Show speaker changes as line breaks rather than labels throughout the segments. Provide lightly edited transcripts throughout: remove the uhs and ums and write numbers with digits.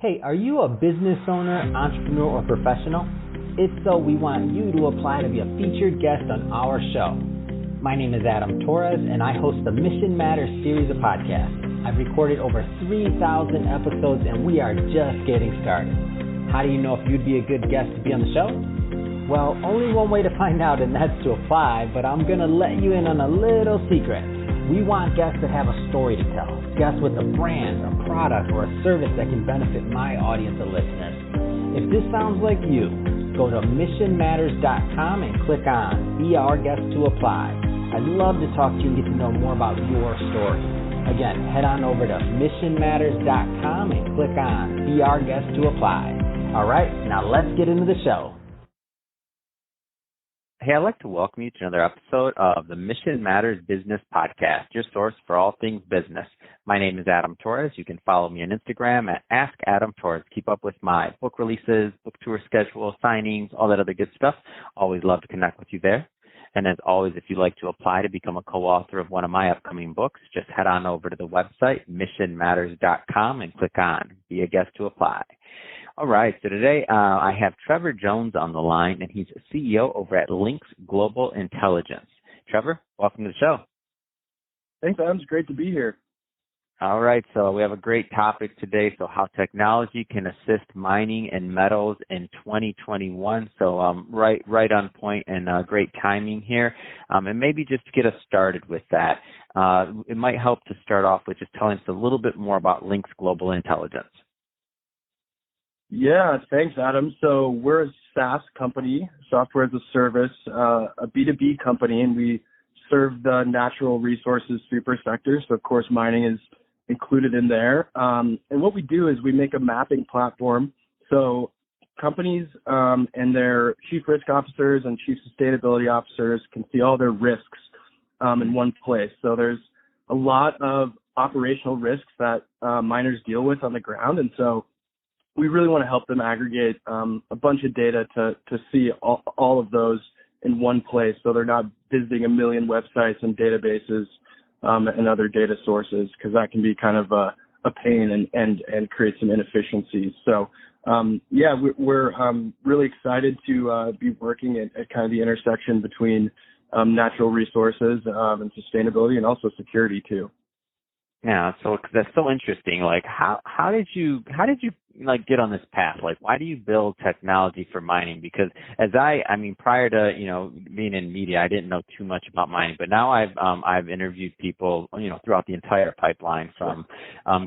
Hey, are you a business owner, entrepreneur, or professional? If so, we want you to apply to be a featured guest on our show. My name is Adam Torres, and I host the Mission Matters series of podcasts. I've recorded over 3,000 episodes, and we are just getting started. How do you know if you'd be a good guest to be on the show? Well, only one way to find out, and that's to apply, but I'm going to let you in on a little secret. We want guests that have a story to tell, guests with a brand, a product, or a service that can benefit my audience of listeners. If this sounds like you, go to missionmatters.com and click on Be Our Guest to apply. I'd love to talk to you and get to know more about your story. Again, head on over to missionmatters.com and click on Be Our Guest to apply. All right, now let's get into the show. Hey, I'd like to welcome you to another episode of the Mission Matters Business Podcast, your source for all things business. My name is Adam Torres. You can follow me on Instagram at AskAdamTorres. Keep up with my book releases, book tour schedule, signings, all that other good stuff. Always love to connect with you there. And as always, if you'd like to apply to become a co-author of one of my upcoming books, just head on over to the website, missionmatters.com, and click on Be a Guest to Apply. All right, so today I have Trevor Jones on the line, and he's CEO over at Lynx Global Intelligence. Trevor, welcome to the show.
Thanks, Adam. It's great to be here.
All right, so we have a great topic today, so how technology can assist mining and metals in 2021. So right on point and great timing here. And maybe just to get us started with that, it might help to start off with just telling us a little bit more about Lynx Global Intelligence.
Yeah, thanks, Adam. So we're a SaaS company, software as a service, a B2B company, and we serve the natural resources super sector. So, of course, mining is included in there. And what we do is we make a mapping platform. So companies and their chief risk officers and chief sustainability officers can see all their risks in one place. So there's a lot of operational risks that miners deal with on the ground. And so we really want to help them aggregate a bunch of data to see all of those in one place, so they're not visiting a million websites and databases and other data sources, because that can be kind of a pain and create some inefficiencies. So we're really excited to be working at kind of the intersection between natural resources and sustainability, and also security too.
Yeah, so that's so interesting. Like, how did you like get on this path? Like, why do you build technology for mining? Because I mean, prior to being in media, I didn't know too much about mining, but now I've interviewed people throughout the entire pipeline from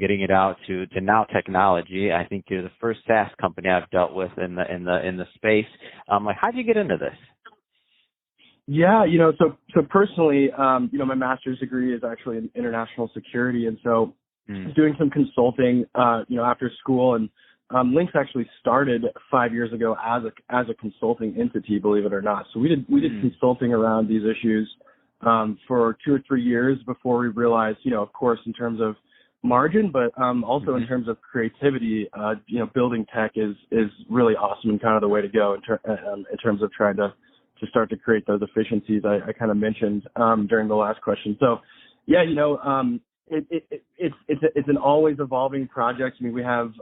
getting it out to now technology. I think you're the first SaaS company I've dealt with in the space. Like, how'd you get into this?
Yeah, so personally, my master's degree is actually in international security, and so doing some consulting, after school, and Lynx actually started 5 years ago as a consulting entity, believe it or not. So we did consulting around these issues for 2 or 3 years before we realized, of course, in terms of margin, but also in terms of creativity, building tech is really awesome and kind of the way to go in terms of trying to start to create those efficiencies I kind of mentioned during the last question. So, yeah, it's an always evolving project. I mean, we have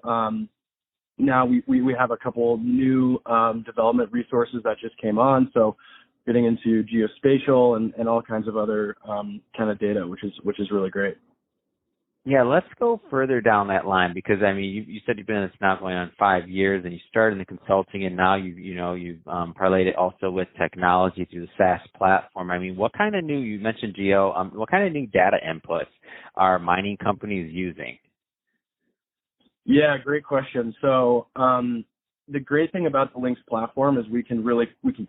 now we have a couple new development resources that just came on. So, getting into geospatial and all kinds of other kind of data, which is really great.
Yeah, let's go further down that line, because I mean, you said you've been in this now going on 5 years, and you started in the consulting, and now you've parlayed it also with technology through the SaaS platform. I mean, what kind of you mentioned geo, what kind of new data inputs are mining companies using?
Yeah, great question. So the great thing about the Lynx platform is we can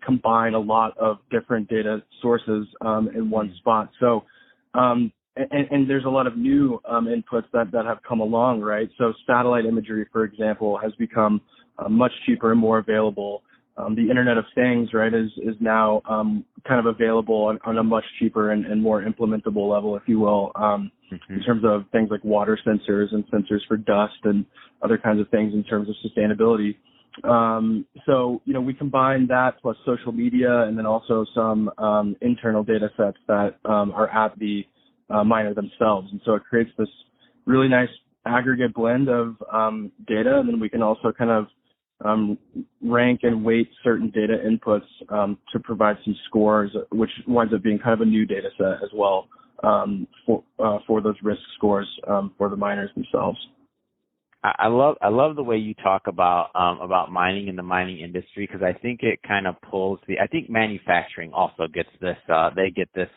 combine a lot of different data sources in one spot. So And there's a lot of new inputs that have come along, right? So satellite imagery, for example, has become much cheaper and more available. The Internet of Things, right, is now kind of available on a much cheaper and more implementable level, if you will, in terms of things like water sensors and sensors for dust and other kinds of things in terms of sustainability. So, we combine that plus social media, and then also some internal data sets that are at the miner themselves. And so it creates this really nice aggregate blend of data, and then we can also kind of rank and weight certain data inputs to provide some scores, which winds up being kind of a new data set as well for those risk scores for the miners themselves.
I love the way you talk about mining and the mining industry, because I think it kind of pulls I think manufacturing also gets this they get this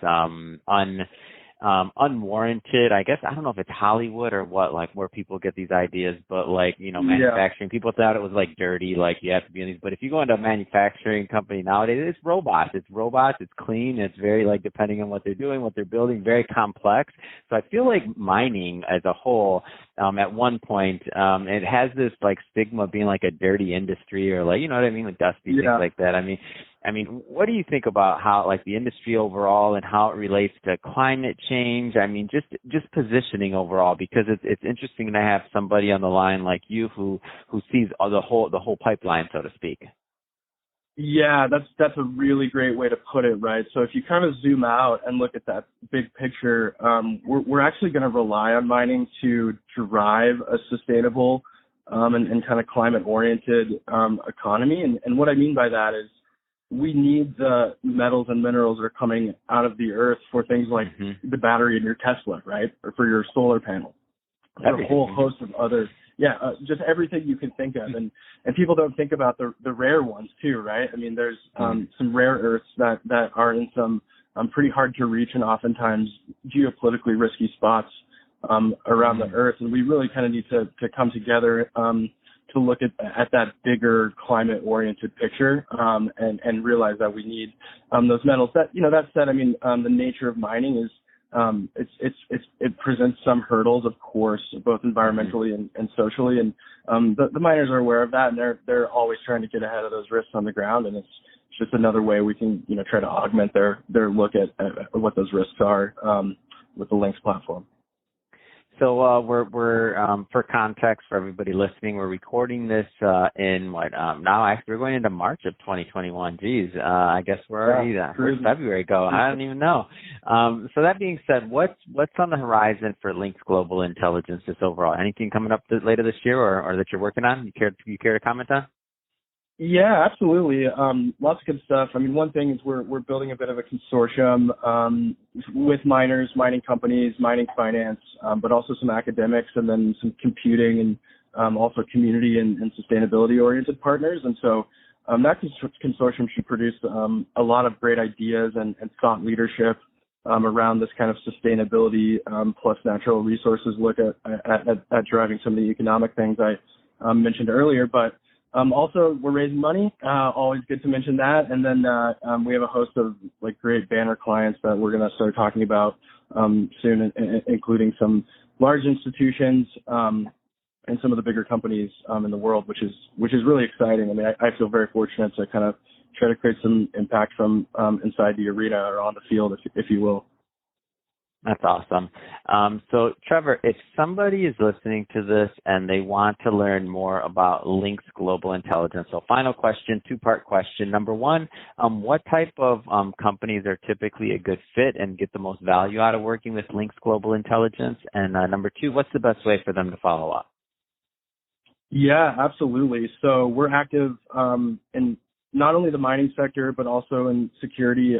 unwarranted, I guess, I don't know if it's Hollywood or what, like where people get these ideas, but like, manufacturing, people thought it was like dirty, like you have to be in these, but if you go into a manufacturing company nowadays, it's robots, it's clean, it's very, like, depending on what they're doing, what they're building, very complex. So I feel like mining as a whole, at one point, it has this like stigma of being like a dirty industry, or like, you know what I mean, like dusty, things like that. I mean, what do you think about how, like, the industry overall and how it relates to climate change? I mean, just positioning overall, because it's interesting to have somebody on the line like you who sees the whole pipeline, so to speak.
Yeah, that's a really great way to put it, right? So if you kind of zoom out and look at that big picture, we're actually going to rely on mining to drive a sustainable and kind of climate-oriented economy. And what I mean by that is, we need the metals and minerals that are coming out of the earth for things like the battery in your Tesla, right? Or for your solar panel. There's a whole host of other, just everything you can think of. And people don't think about the rare ones too, right? I mean, there's some rare earths that are in some pretty hard to reach and oftentimes geopolitically risky spots around the earth. And we really kind of need to come together to look at that bigger climate-oriented picture and realize that we need those metals. That said, I mean, the nature of mining is it presents some hurdles, of course, both environmentally and socially, and the miners are aware of that, and they're always trying to get ahead of those risks on the ground, and it's just another way we can try to augment their look at what those risks are with the Lynx platform.
So we're for context for everybody listening, we're recording this in now actually we're going into March of 2021. Geez, I guess we're already where's February go? I don't even know. So that being said, what's on the horizon for Lynx Global Intelligence just overall? Anything coming up later this year or that you're working on? You care to comment on?
Yeah, absolutely. Lots of good stuff. I mean, one thing is we're building a bit of a consortium with miners, mining companies, mining finance, but also some academics, and then some computing and also community and sustainability-oriented partners. And so that consortium should produce a lot of great ideas and thought leadership around this kind of sustainability plus natural resources look at driving some of the economic things I mentioned earlier, but also, we're raising money. Always good to mention that. And then we have a host of great banner clients that we're going to start talking about soon, including some large institutions and some of the bigger companies in the world, which is really exciting. I mean, I feel very fortunate to kind of try to create some impact from inside the arena or on the field, if you will.
That's awesome. So, Trevor, if somebody is listening to this and they want to learn more about Lynx Global Intelligence, so final question, two-part question. Number one, what type of companies are typically a good fit and get the most value out of working with Lynx Global Intelligence? And number two, what's the best way for them to follow up?
Yeah, absolutely. So we're active in not only the mining sector, but also in security,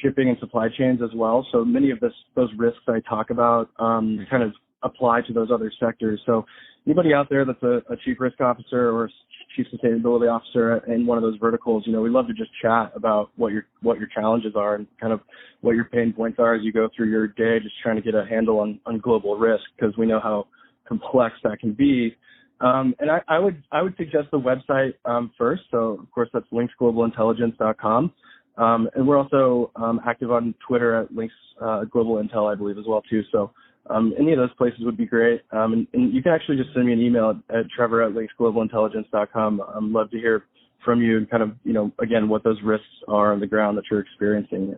shipping and supply chains as well. So many of those risks I talk about kind of apply to those other sectors. So anybody out there that's a chief risk officer or chief sustainability officer in one of those verticals, we love to just chat about what your challenges are and kind of what your pain points are as you go through your day, just trying to get a handle on global risk, because we know how complex that can be. And I would suggest the website first. So of course that's lynxglobalintelligence.com. And we're also active on Twitter at Lynx Global Intel, I believe, as well, too. So any of those places would be great. And you can actually just send me an email at trevor@lynxglobalintelligence.com. I'd love to hear from you and kind of, again, what those risks are on the ground that you're experiencing,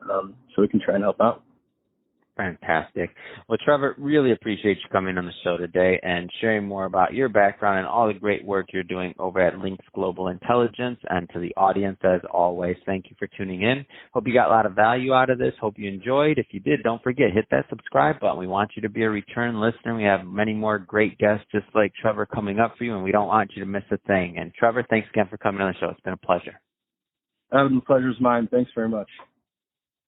so we can try and help out.
Fantastic. Well, Trevor, really appreciate you coming on the show today and sharing more about your background and all the great work you're doing over at Lynx Global Intelligence. And to the audience, as always, thank you for tuning in. Hope you got a lot of value out of this. Hope you enjoyed. If you did, don't forget, hit that subscribe button. We want you to be a return listener. We have many more great guests just like Trevor coming up for you, and we don't want you to miss a thing. And Trevor, thanks again for coming on the show. It's been a pleasure.
The pleasure is mine. Thanks very much.